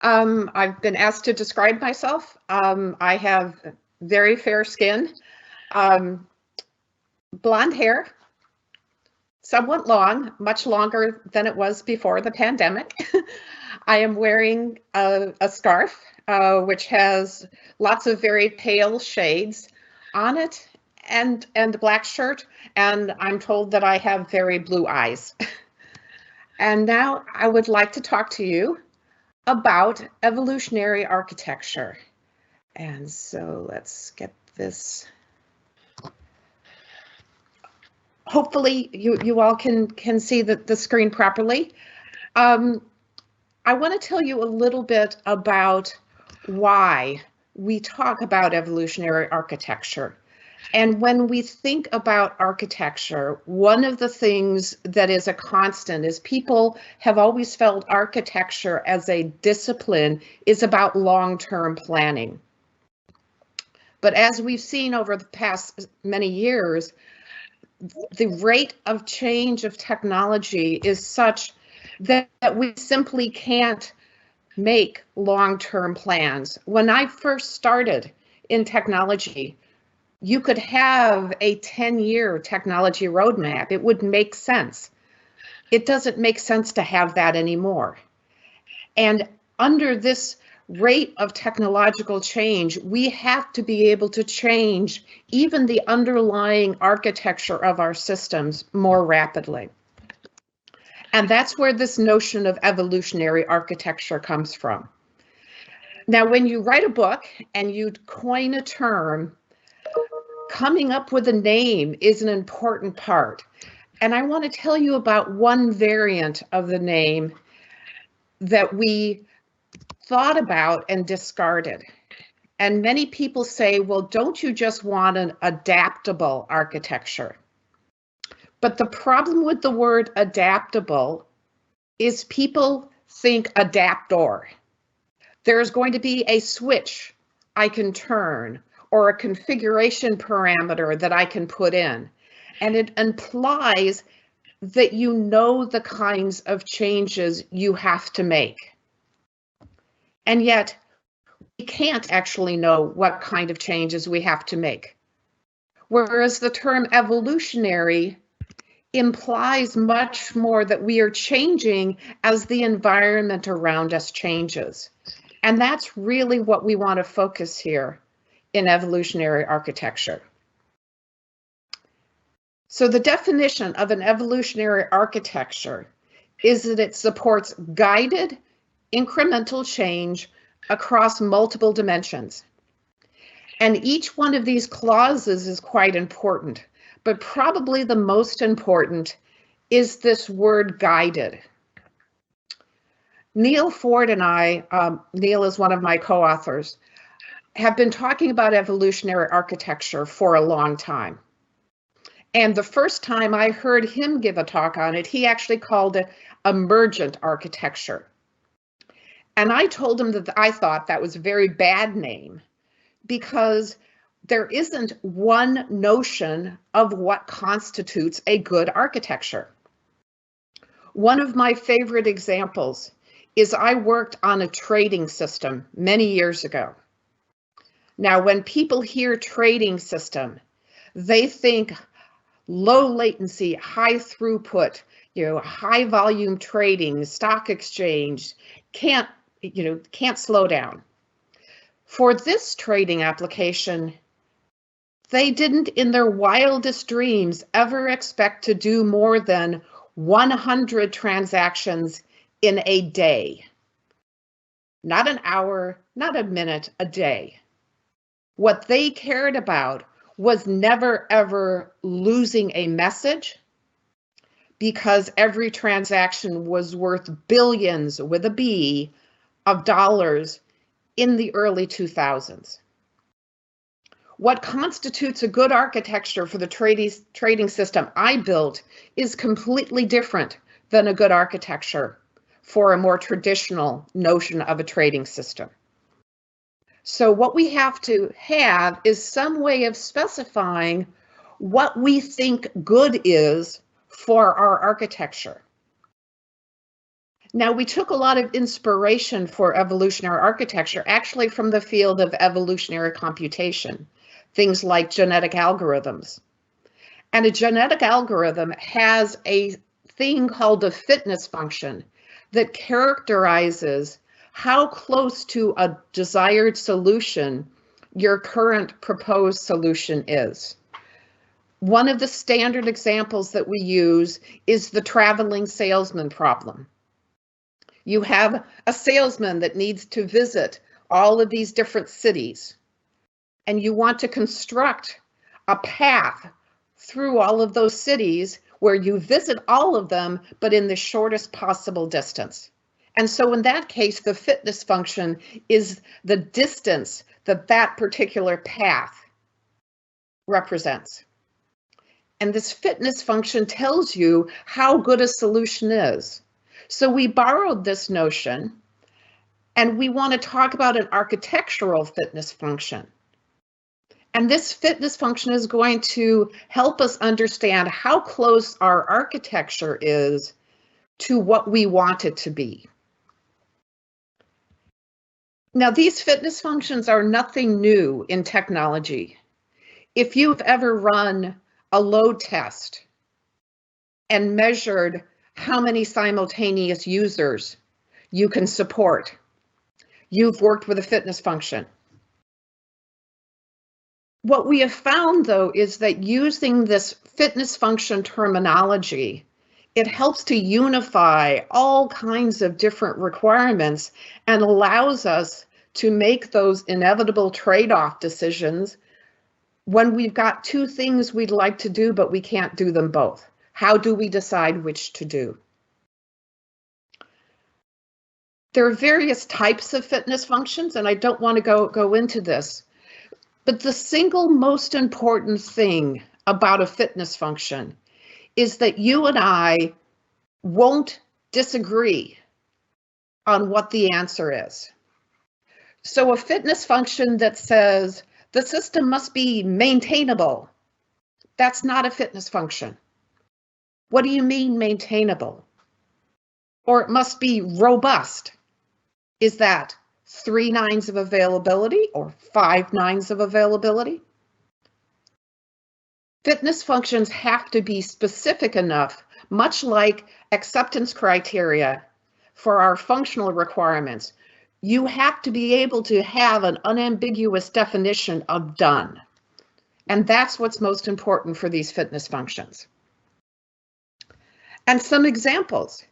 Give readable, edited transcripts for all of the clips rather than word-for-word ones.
I've been asked to describe myself. I have very fair skin, blonde hair, somewhat long, much longer than it was before the pandemic. I am wearing a scarf, which has lots of very pale shades on it, and a black shirt, and I'm told that I have very blue eyes. And now I would like to talk to you about evolutionary architecture. And so let's get this. Hopefully you all can see the screen properly. I want to tell you a little bit about why we talk about evolutionary architecture. And when we think about architecture, one of the things that is a constant is people have always felt architecture as a discipline is about long-term planning. But as we've seen over the past many years, the rate of change of technology is such that we simply can't make long-term plans. When I first started in technology, you could have a 10-year technology roadmap. It would make sense. It doesn't make sense to have that anymore. And under this rate of technological change, we have to be able to change even the underlying architecture of our systems more rapidly. And that's where this notion of evolutionary architecture comes from. Now, when you write a book and you coin a term, coming up with a name is an important part. And I want to tell you about one variant of the name that we thought about and discarded. And many people say, well, don't you just want an adaptable architecture? But the problem with the word adaptable is people think adaptor. There's going to be a switch I can turn or a configuration parameter that I can put in. And it implies that you know the kinds of changes you have to make. And yet, we can't actually know what kind of changes we have to make. Whereas the term evolutionary implies much more that we are changing as the environment around us changes. And that's really what we want to focus here in evolutionary architecture. So the definition of an evolutionary architecture is that it supports guided incremental change across multiple dimensions. And each one of these clauses is quite important, but probably the most important is this word guided. Neil Ford and I, Neil is one of my co-authors, have been talking about evolutionary architecture for a long time. And the first time I heard him give a talk on it, he actually called it emergent architecture. And I told him that I thought that was a very bad name because there isn't one notion of what constitutes a good architecture. One of my favorite examples is I worked on a trading system many years ago. Now, when people hear trading system, they think low latency, high throughput, high volume trading, stock exchange, can't slow down. For this trading application, they didn't in their wildest dreams ever expect to do more than 100 transactions in a day. Not an hour, not a minute, a day. What they cared about was never ever losing a message because every transaction was worth billions with a B of dollars in the early 2000s. What constitutes a good architecture for the trading system I built is completely different than a good architecture for a more traditional notion of a trading system. So what we have to have is some way of specifying what we think good is for our architecture. Now, we took a lot of inspiration for evolutionary architecture, actually from the field of evolutionary computation, things like genetic algorithms. And a genetic algorithm has a thing called a fitness function that characterizes how close to a desired solution your current proposed solution is. One of the standard examples that we use is the traveling salesman problem. You have a salesman that needs to visit all of these different cities, and you want to construct a path through all of those cities where you visit all of them, but in the shortest possible distance. And so in that case, the fitness function is the distance that that particular path represents. And this fitness function tells you how good a solution is. So we borrowed this notion, and we want to talk about an architectural fitness function. And this fitness function is going to help us understand how close our architecture is to what we want it to be. Now, these fitness functions are nothing new in technology. If you've ever run a load test and measured how many simultaneous users you can support, you've worked with a fitness function. What we have found, though, is that using this fitness function terminology, it helps to unify all kinds of different requirements and allows us to make those inevitable trade-off decisions when we've got two things we'd like to do, but we can't do them both. How do we decide which to do? There are various types of fitness functions, and I don't want to go into this. But the single most important thing about a fitness function is that you and I won't disagree on what the answer is. So a fitness function that says the system must be maintainable, that's not a fitness function. What do you mean maintainable? Or it must be robust. Is that 3 nines of availability or 5 nines of availability? Fitness functions have to be specific enough, much like acceptance criteria for our functional requirements. You have to be able to have an unambiguous definition of done. And that's what's most important for these fitness functions. And some examples.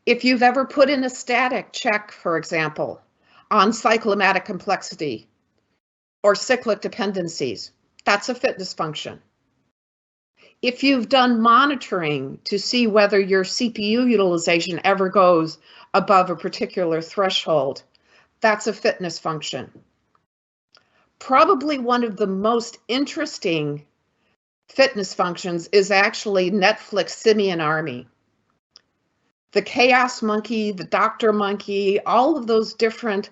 If you've ever put in a static check, for example, on cyclomatic complexity or cyclic dependencies, that's a fitness function. If you've done monitoring to see whether your CPU utilization ever goes above a particular threshold, that's a fitness function. Probably one of the most interesting fitness functions is actually Netflix Simian Army. The chaos monkey, the doctor monkey, all of those different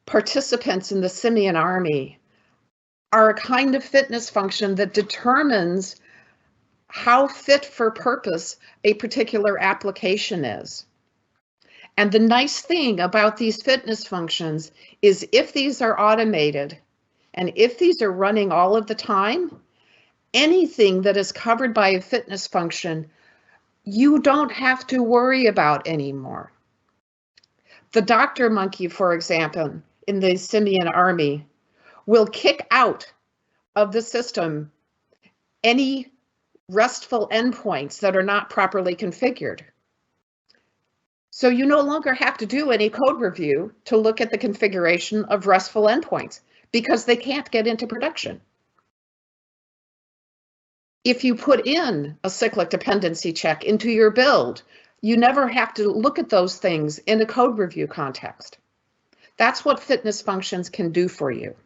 participants in the simian army are a kind of fitness function that determines how fit for purpose a particular application is. And the nice thing about these fitness functions is if these are automated and if these are running all of the time, anything that is covered by a fitness function you don't have to worry about anymore. The doctor monkey, for example, in the simian army, will kick out of the system any RESTful endpoints that are not properly configured. So you no longer have to do any code review to look at the configuration of RESTful endpoints because they can't get into production. If you put in a cyclic dependency check into your build, you never have to look at those things in a code review context. That's what fitness functions can do for you.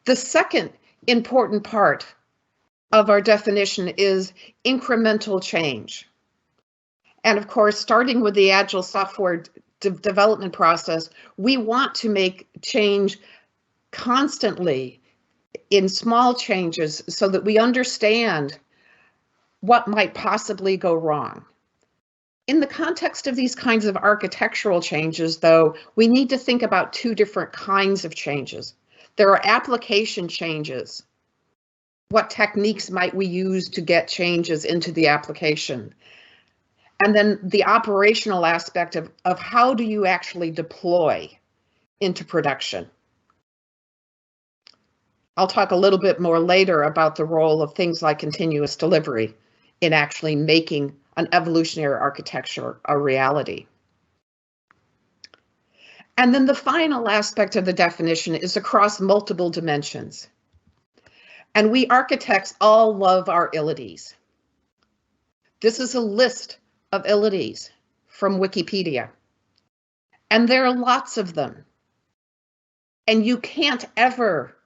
The second important part of our definition is incremental change. And of course, starting with the agile software development process, we want to make change constantly in small changes so that we understand what might possibly go wrong. In the context of these kinds of architectural changes, though, we need to think about two different kinds of changes. There are application changes. What techniques might we use to get changes into the application? And then the operational aspect of how do you actually deploy into production? I'll talk a little bit more later about the role of things like continuous delivery in actually making an evolutionary architecture a reality. And then the final aspect of the definition is across multiple dimensions. And we architects all love our ilities. This is a list of ilities from Wikipedia. And there are lots of them. And you can't ever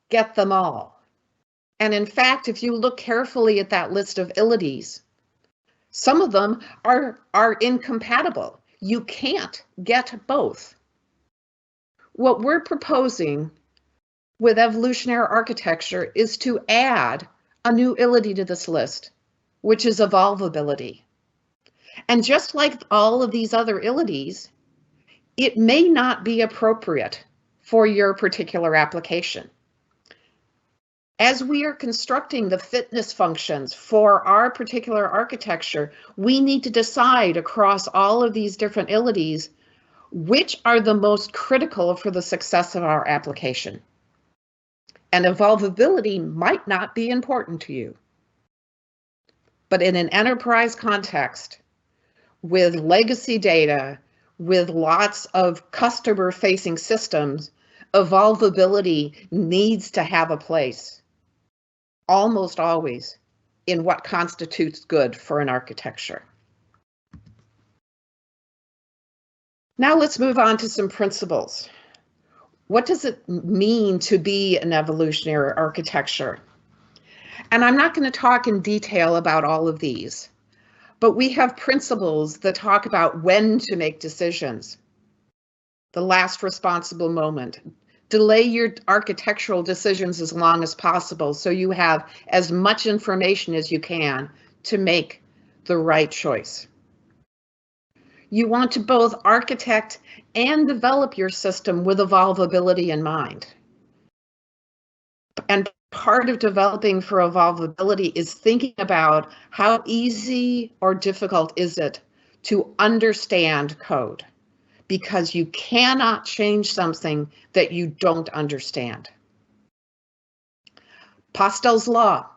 get them all. And in fact, if you look carefully at that list of ilities, some of them are incompatible. You can't get both. What we're proposing with evolutionary architecture is to add a new ility to this list, which is evolvability. And just like all of these other ilities, it may not be appropriate for your particular application. As we are constructing the fitness functions for our particular architecture, we need to decide across all of these different ilities which are the most critical for the success of our application. And evolvability might not be important to you. But in an enterprise context, with legacy data, with lots of customer-facing systems, evolvability needs to have a place, almost always, in what constitutes good for an architecture. Now let's move on to some principles. What does it mean to be an evolutionary architecture? And I'm not going to talk in detail about all of these, but we have principles that talk about when to make decisions. The last responsible moment. Delay your architectural decisions as long as possible so you have as much information as you can to make the right choice. You want to both architect and develop your system with evolvability in mind. And part of developing for evolvability is thinking about how easy or difficult is it to understand code, because you cannot change something that you don't understand. Pastel's law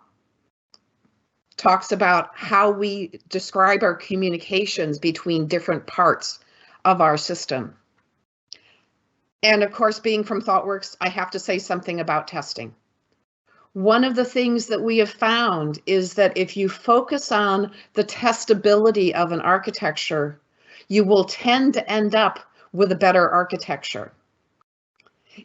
talks about how we describe our communications between different parts of our system. And of course, being from ThoughtWorks, I have to say something about testing. One of the things that we have found is that if you focus on the testability of an architecture, you will tend to end up with a better architecture.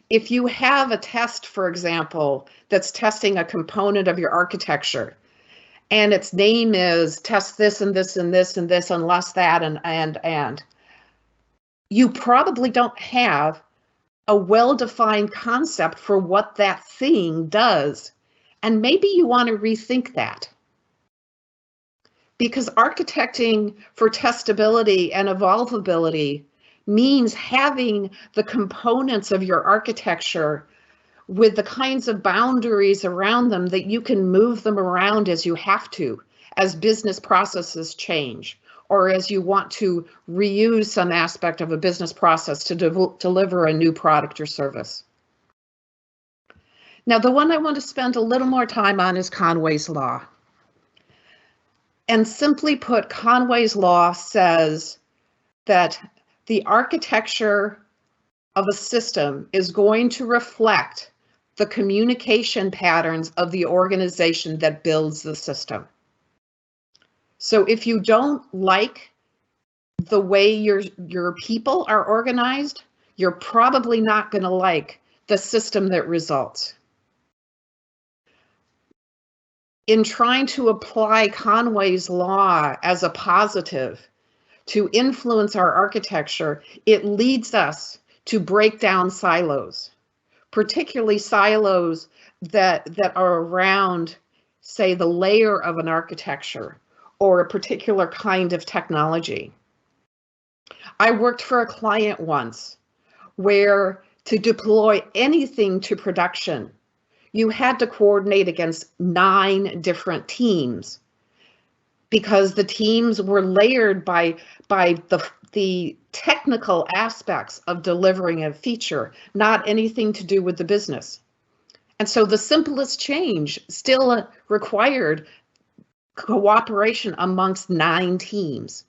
If you have a test, for example, that's testing a component of your architecture, and its name is test this and this and this and this unless that and you probably don't have a well-defined concept for what that thing does. And maybe you want to rethink that. Because architecting for testability and evolvability means having the components of your architecture with the kinds of boundaries around them that you can move them around as you have to, as business processes change, or as you want to reuse some aspect of a business process to deliver a new product or service. Now, the one I want to spend a little more time on is Conways Law. And simply put, Conways Law says that the architecture of a system is going to reflect the communication patterns of the organization that builds the system. So if you don't like the way your people are organized, you're probably not going to like the system that results. In trying to apply Conway's Law as a positive to influence our architecture, it leads us to break down silos, particularly silos that are around, say, the layer of an architecture, or a particular kind of technology. I worked for a client once where to deploy anything to production, you had to coordinate against 9 different teams because the teams were layered by the technical aspects of delivering a feature, not anything to do with the business. And so the simplest change still required cooperation amongst 9 teams.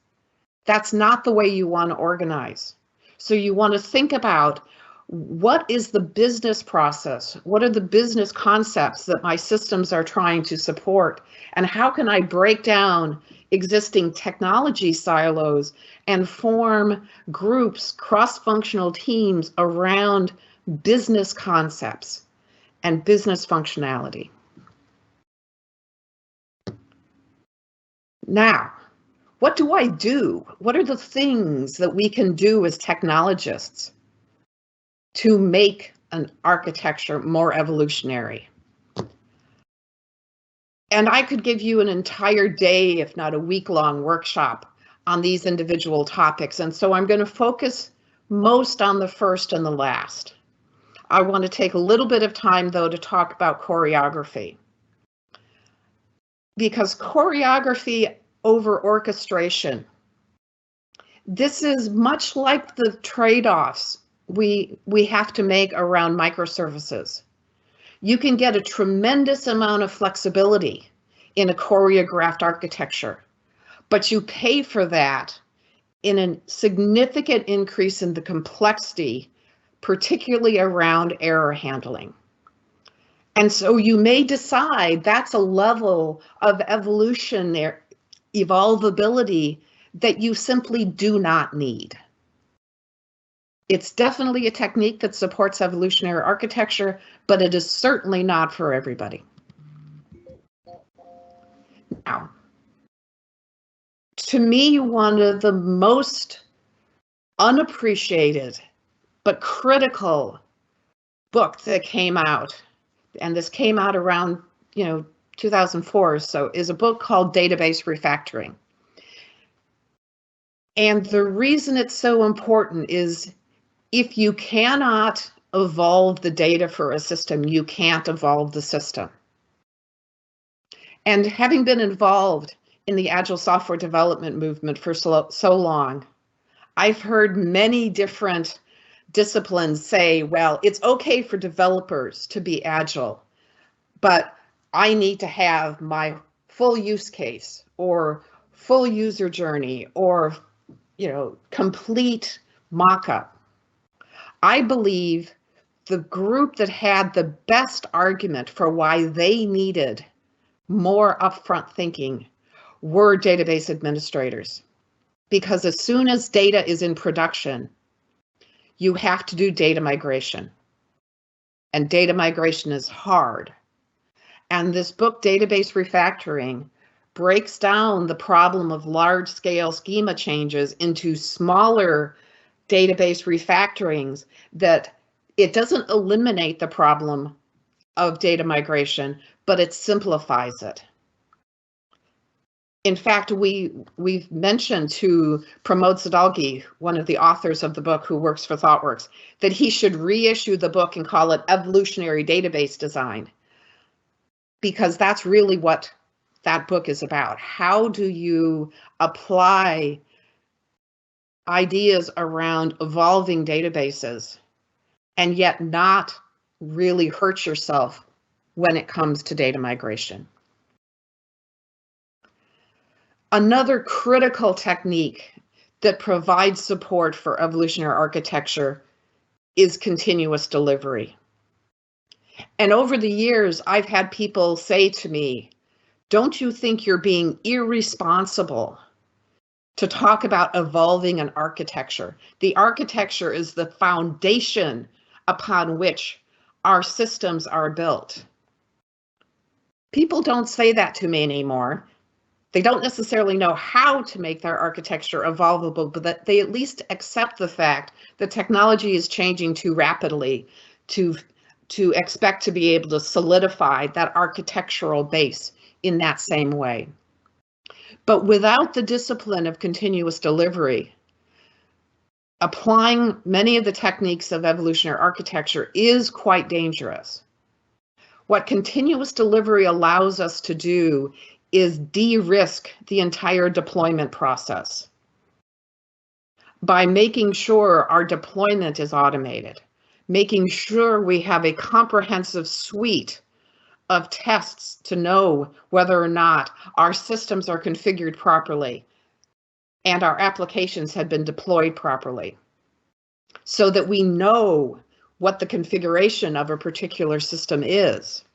That's not the way you want to organize. So you want to think about, what is the business process? What are the business concepts that my systems are trying to support? And how can I break down existing technology silos and form groups, cross-functional teams around business concepts and business functionality? Now, what do I do? What are the things that we can do as technologists to make an architecture more evolutionary? And I could give you an entire day, if not a week-long workshop on these individual topics. And so I'm going to focus most on the first and the last. I want to take a little bit of time, though, to talk about choreography. Because choreography over orchestration, this is much like the trade-offs we have to make around microservices. You can get a tremendous amount of flexibility in a choreographed architecture, but you pay for that in a significant increase in the complexity, particularly around error handling. And so you may decide that's a level of evolvability that you simply do not need. It's definitely a technique that supports evolutionary architecture, but it is certainly not for everybody. Now, to me, one of the most unappreciated but critical book that came out, and this came out around 2004 or so, is a book called Database Refactoring. And the reason it's so important is, if you cannot evolve the data for a system, you can't evolve the system. And having been involved in the Agile software development movement for so long, I've heard many different disciplines say, well, it's okay for developers to be Agile, but I need to have my full use case or full user journey or complete mock-up. I believe the group that had the best argument for why they needed more upfront thinking were database administrators. Because as soon as data is in production, you have to do data migration. And data migration is hard. And this book, Database Refactoring, breaks down the problem of large-scale schema changes into smaller database refactorings that it doesn't eliminate the problem of data migration, but it simplifies it. In fact, we've mentioned to Pramod Sadalgi, one of the authors of the book who works for ThoughtWorks, that he should reissue the book and call it Evolutionary Database Design, because that's really what that book is about. How do you apply ideas around evolving databases and yet not really hurt yourself when it comes to data migration? Another critical technique that provides support for evolutionary architecture is continuous delivery. And over the years, I've had people say to me, don't you think you're being irresponsible to talk about evolving an architecture? The architecture is the foundation upon which our systems are built. People don't say that to me anymore. They don't necessarily know how to make their architecture evolvable, but that they at least accept the fact that technology is changing too rapidly to expect to be able to solidify that architectural base in that same way. But without the discipline of continuous delivery, applying many of the techniques of evolutionary architecture is quite dangerous. What continuous delivery allows us to do is de-risk the entire deployment process by making sure our deployment is automated, making sure we have a comprehensive suite of tests to know whether or not our systems are configured properly and our applications have been deployed properly, so that we know what the configuration of a particular system is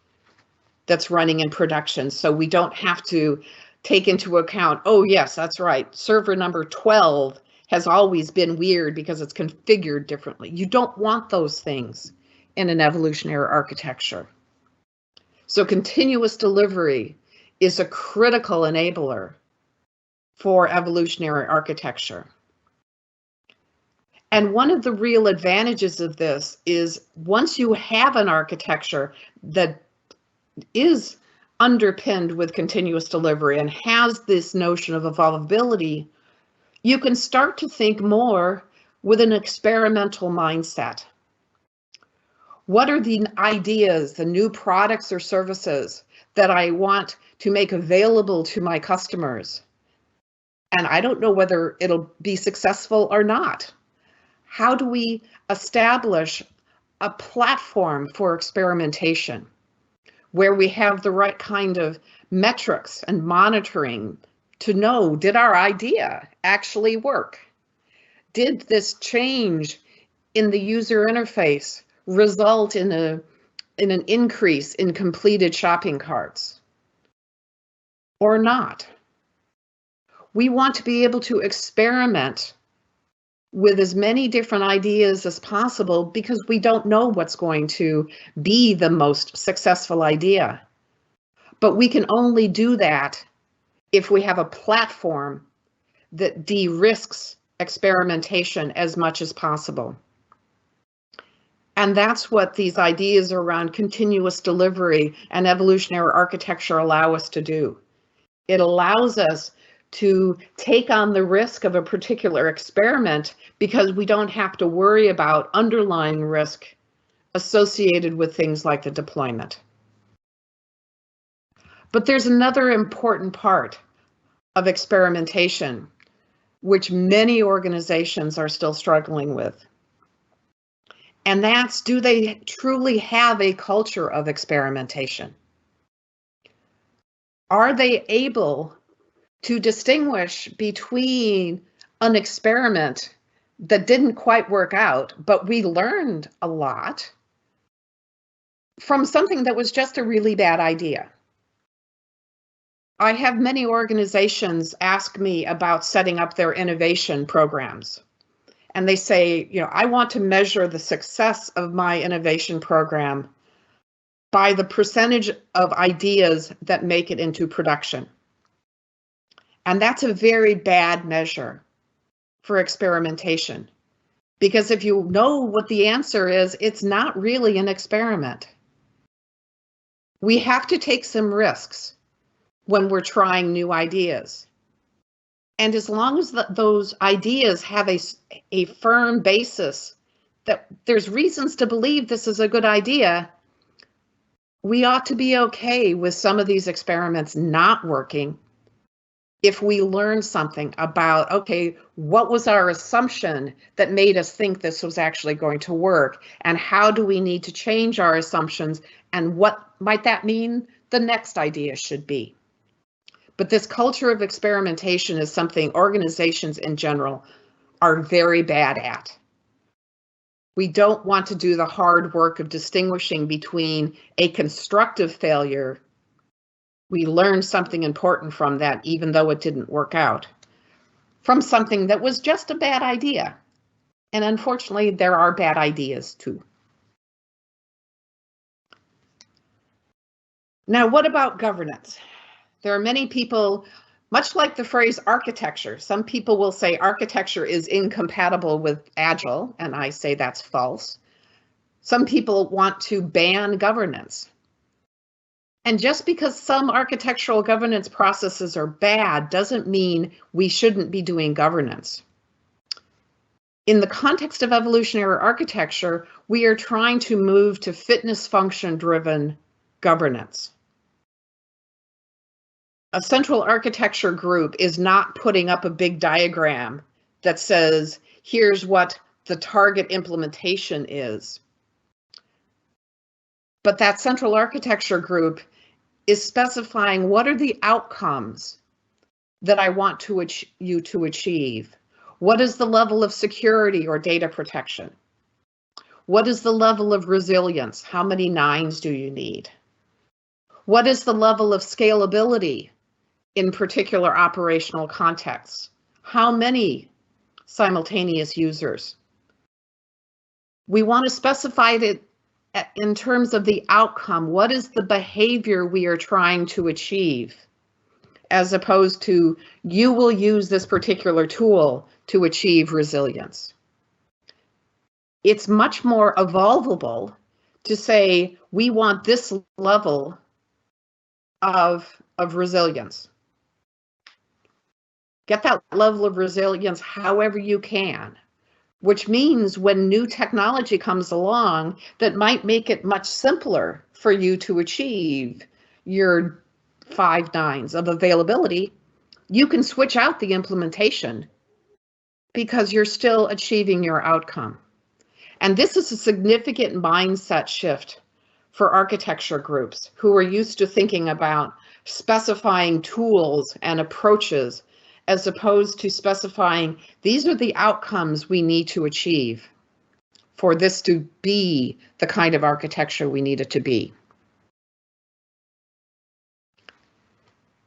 that's running in production, so we don't have to take into account, oh yes, that's right, server number 12 has always been weird because it's configured differently. You don't want those things in an evolutionary architecture. So continuous delivery is a critical enabler for evolutionary architecture. And one of the real advantages of this is once you have an architecture that is underpinned with continuous delivery and has this notion of evolvability, you can start to think more with an experimental mindset. What are the ideas, the new products or services that I want to make available to my customers? And I don't know whether it'll be successful or not. How do we establish a platform for experimentation where we have the right kind of metrics and monitoring to know, did our idea actually work? Did this change in the user interface result in an increase in completed shopping carts or not? We want to be able to experiment with as many different ideas as possible because we don't know what's going to be the most successful idea. But we can only do that if we have a platform that de-risks experimentation as much as possible. And that's what these ideas around continuous delivery and evolutionary architecture allow us to do. It allows us to take on the risk of a particular experiment because we don't have to worry about underlying risk associated with things like the deployment. But there's another important part of experimentation, which many organizations are still struggling with. And that's, do they truly have a culture of experimentation? Are they able to distinguish between an experiment that didn't quite work out, but we learned a lot, from something that was just a really bad idea? I have many organizations ask me about setting up their innovation programs. And they say, you know, I want to measure the success of my innovation program by the percentage of ideas that make it into production. And that's a very bad measure for experimentation, because if you know what the answer is, it's not really an experiment. We have to take some risks when we're trying new ideas. And as long as those ideas have a firm basis, that there's reasons to believe this is a good idea, we ought to be okay with some of these experiments not working if we learn something about, okay, what was our assumption that made us think this was actually going to work, and how do we need to change our assumptions, and what might that mean the next idea should be? But this culture of experimentation is something organizations in general are very bad at. We don't want to do the hard work of distinguishing between a constructive failure, we learned something important from that even though it didn't work out, from something that was just a bad idea. And unfortunately, there are bad ideas too. Now, what about governance? There are many people, much like the phrase architecture, some people will say architecture is incompatible with Agile, and I say that's false. Some people want to ban governance. And just because some architectural governance processes are bad doesn't mean we shouldn't be doing governance. In the context of evolutionary architecture, we are trying to move to fitness function driven governance. A central architecture group is not putting up a big diagram that says, here's what the target implementation is. But that central architecture group is specifying what are the outcomes that I want you to achieve. What is the level of security or data protection? What is the level of resilience? How many nines do you need? What is the level of scalability in particular operational contexts? How many simultaneous users? We want to specify it in terms of the outcome. What is the behavior we are trying to achieve? As opposed to, you will use this particular tool to achieve resilience. It's much more evolvable to say, we want this level of resilience. Get that level of resilience however you can, which means when new technology comes along that might make it much simpler for you to achieve your 5 nines of availability, you can switch out the implementation because you're still achieving your outcome. And this is a significant mindset shift for architecture groups who are used to thinking about specifying tools and approaches as opposed to specifying these are the outcomes we need to achieve for this to be the kind of architecture we need it to be.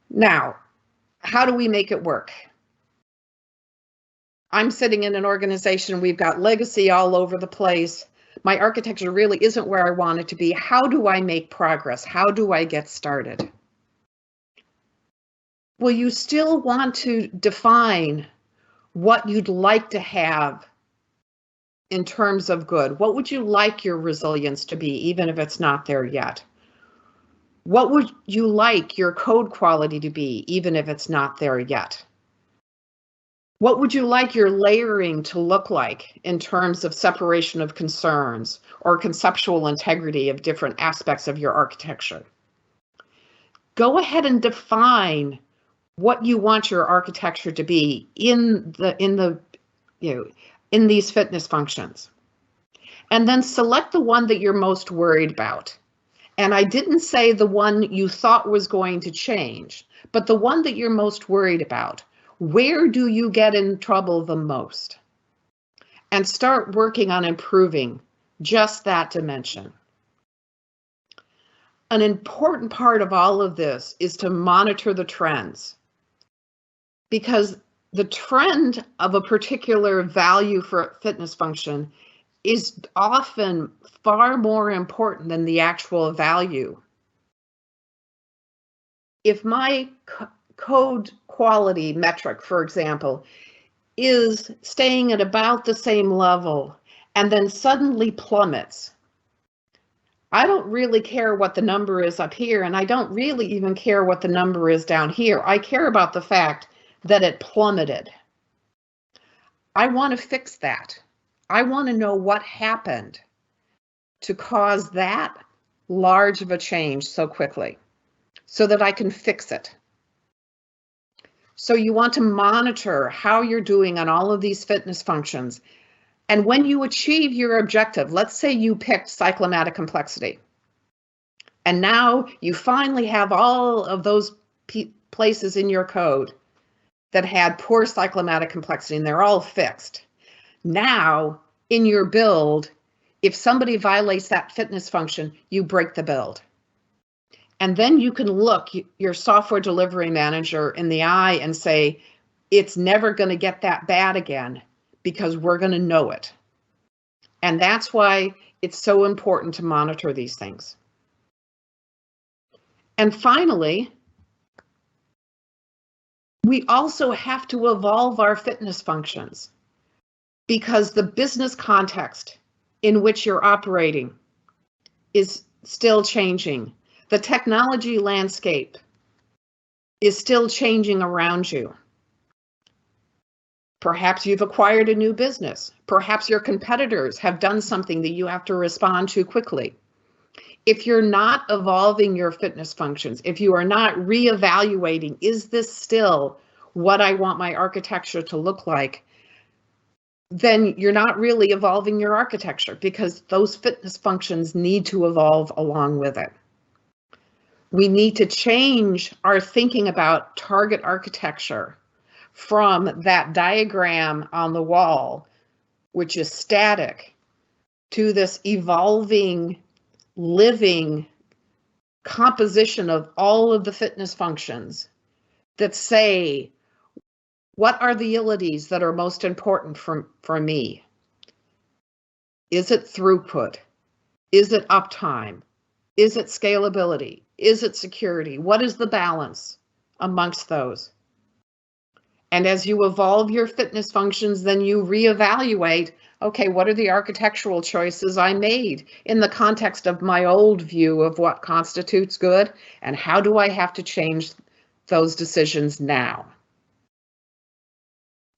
Now, how do we make it work? I'm sitting in an organization, we've got legacy all over the place. My architecture really isn't where I want it to be. How do I make progress? How do I get started? Well, you still want to define what you'd like to have in terms of good. What would you like your resilience to be, even if it's not there yet? What would you like your code quality to be, even if it's not there yet? What would you like your layering to look like in terms of separation of concerns or conceptual integrity of different aspects of your architecture? Go ahead and define what you want your architecture to be in these fitness functions. And then select the one that you're most worried about. And I didn't say the one you thought was going to change, but the one that you're most worried about. Where do you get in trouble the most? And start working on improving just that dimension. An important part of all of this is to monitor the trends, because the trend of a particular value for a fitness function is often far more important than the actual value. If my code quality metric, for example, is staying at about the same level and then suddenly plummets, I don't really care what the number is up here, and I don't really even care what the number is down here. I care about the fact that it plummeted. I want to fix that. I want to know what happened to cause that large of a change so quickly so that I can fix it. So you want to monitor how you're doing on all of these fitness functions. And when you achieve your objective, let's say you picked cyclomatic complexity, and now you finally have all of those places in your code that had poor cyclomatic complexity, and they're all fixed. Now, in your build, if somebody violates that fitness function, you break the build. And then you can look your software delivery manager in the eye and say, it's never going to get that bad again because we're going to know it. And that's why it's so important to monitor these things. And finally, we also have to evolve our fitness functions because the business context in which you're operating is still changing. The technology landscape is still changing around you. Perhaps you've acquired a new business. Perhaps your competitors have done something that you have to respond to quickly. If you're not evolving your fitness functions, if you are not reevaluating, is this still what I want my architecture to look like, then you're not really evolving your architecture, because those fitness functions need to evolve along with it. We need to change our thinking about target architecture from that diagram on the wall, which is static, to this evolving, living composition of all of the fitness functions that say, what are the utilities that are most important for me? Is it throughput? Is it uptime? Is it scalability? Is it security? What is the balance amongst those? And as you evolve your fitness functions, then you reevaluate, okay, what are the architectural choices I made in the context of my old view of what constitutes good, and how do I have to change those decisions now?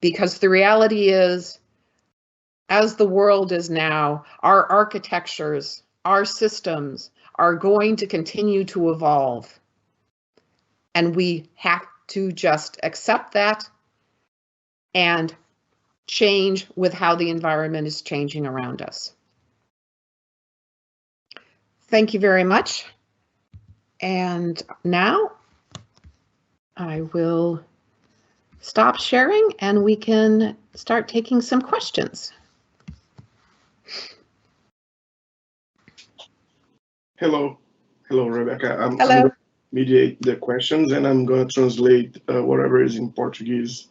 Because the reality is, as the world is now, our architectures, our systems are going to continue to evolve. And we have to just accept that and change with how the environment is changing around us. Thank you very much. And now I will stop sharing and we can start taking some questions. Hello, Rebecca. I'm Hello. going to mediate the questions, and I'm going to translate whatever is in Portuguese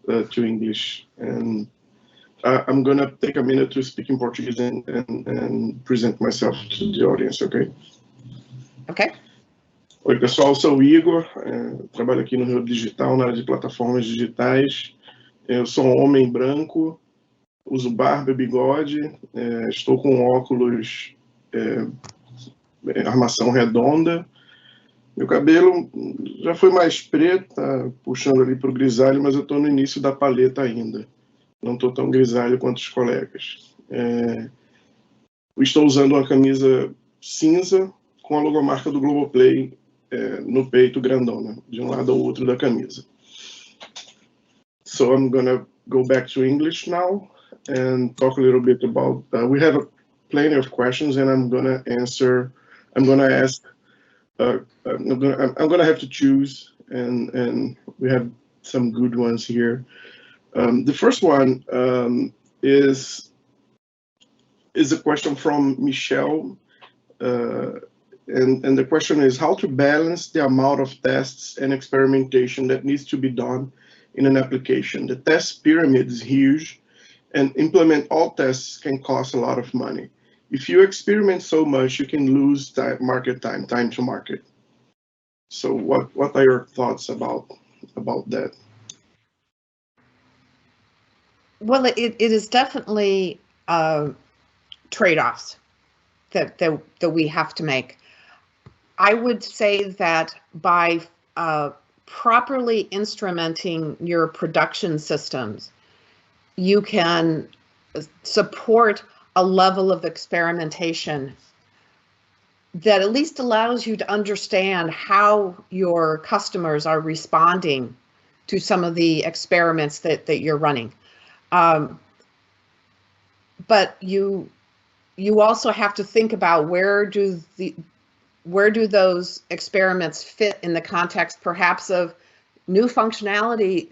to English. And I'm going to take a minute to speak in Portuguese and present myself to the audience, okay? Okay. Oi, pessoal, sou o Igor, trabalho aqui no Rio Digital, na área de plataformas digitais. Eu sou um homem branco, uso barba e bigode, estou com óculos armação redonda. Meu cabelo já foi mais preto, tá puxando ali para o grisalho, mas eu estou no início da paleta ainda. Não estou tão grisalho quanto os colegas. Estou usando uma camisa cinza com a logomarca do Globoplay no peito grandona, de um lado ao outro da camisa. So I'm gonna go back to English now and talk a little bit about, we have plenty of questions and I'm gonna answer. I'm gonna ask. I'm gonna have to choose, and we have some good ones here. The first one is a question from Michelle, and the question is how to balance the amount of tests and experimentation that needs to be done in an application. The test pyramid is huge, and implement all tests can cost a lot of money. If you experiment so much, you can lose time to market. So what are your thoughts about that? Well, it is definitely trade-offs that we have to make. I would say that by properly instrumenting your production systems, you can support a level of experimentation that at least allows you to understand how your customers are responding to some of the experiments that you're running. But you also have to think about where do those experiments fit in the context perhaps of new functionality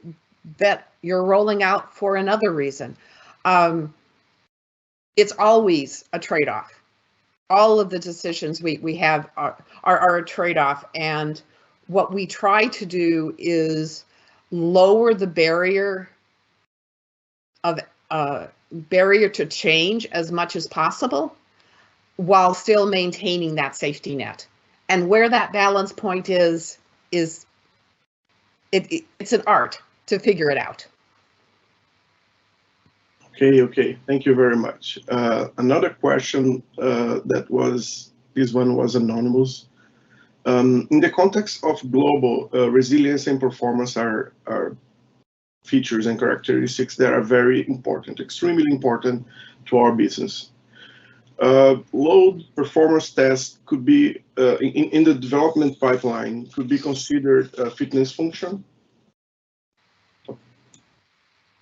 that you're rolling out for another reason. It's always a trade-off. All of the decisions we have are a trade-off, and what we try to do is lower the barrier to change as much as possible while still maintaining that safety net. And where that balance point is it's an art to figure it out. Okay. Thank you very much. Another question this one was anonymous. In the context of Globo, resilience and performance are features and characteristics that are very important, extremely important to our business. Load performance tests could be, in the development pipeline, could be considered a fitness function.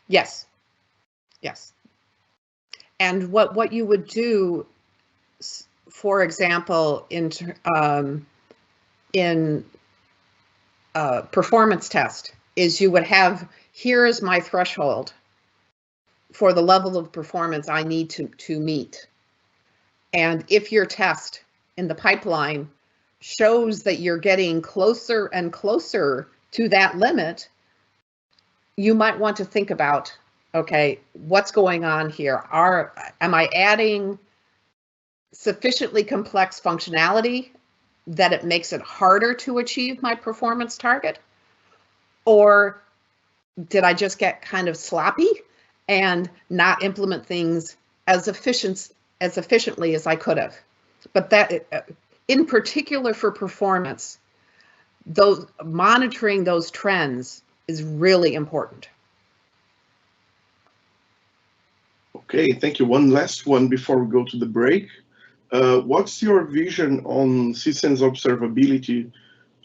Yes, yes. And what you would do, for example, in performance test, is you would have, here is my threshold for the level of performance I need to meet. And if your test in the pipeline shows that you're getting closer and closer to that limit, you might want to think about, okay, what's going on here? Am I adding sufficiently complex functionality that it makes it harder to achieve my performance target? Or did I just get kind of sloppy and not implement things as efficiently as I could have? But that, in particular for performance, monitoring those trends is really important. Okay, thank you. One last one before we go to the break. What's your vision on systems observability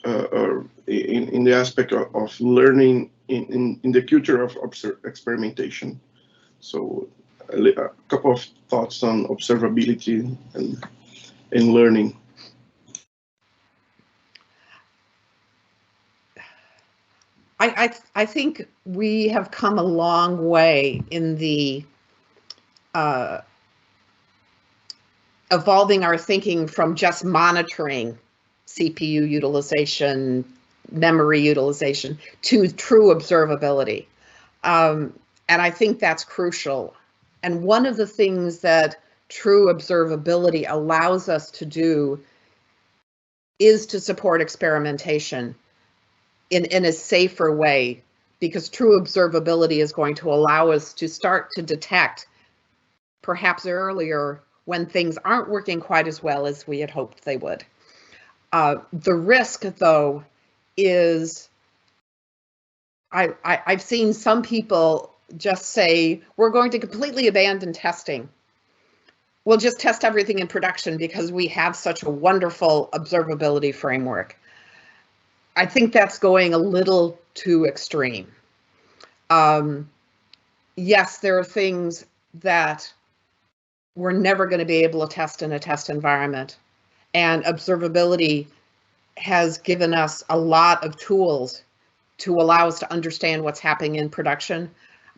in the aspect of learning in the future of experimentation? So a couple of thoughts on observability and learning. I think we have come a long way in the evolving our thinking from just monitoring CPU utilization, memory utilization, to true observability. And I think that's crucial. And one of the things that true observability allows us to do is to support experimentation in a safer way, because true observability is going to allow us to start to detect, perhaps earlier, when things aren't working quite as well as we had hoped they would. The risk, though, is I've seen some people just say, we're going to completely abandon testing. We'll just test everything in production because we have such a wonderful observability framework. I think that's going a little too extreme. Yes, there are things that we're never going to be able to test in a test environment. And observability has given us a lot of tools to allow us to understand what's happening in production.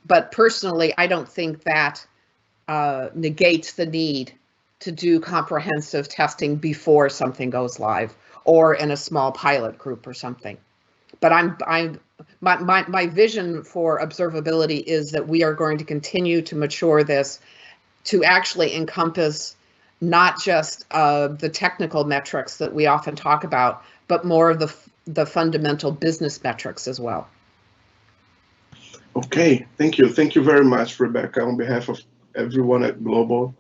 But personally, I don't think that negates the need to do comprehensive testing before something goes live or in a small pilot group or something. But my vision for observability is that we are going to continue to mature this to actually encompass not just the technical metrics that we often talk about, but more of the fundamental business metrics as well. Okay, thank you. Thank you very much, Rebecca, on behalf of everyone at Globo.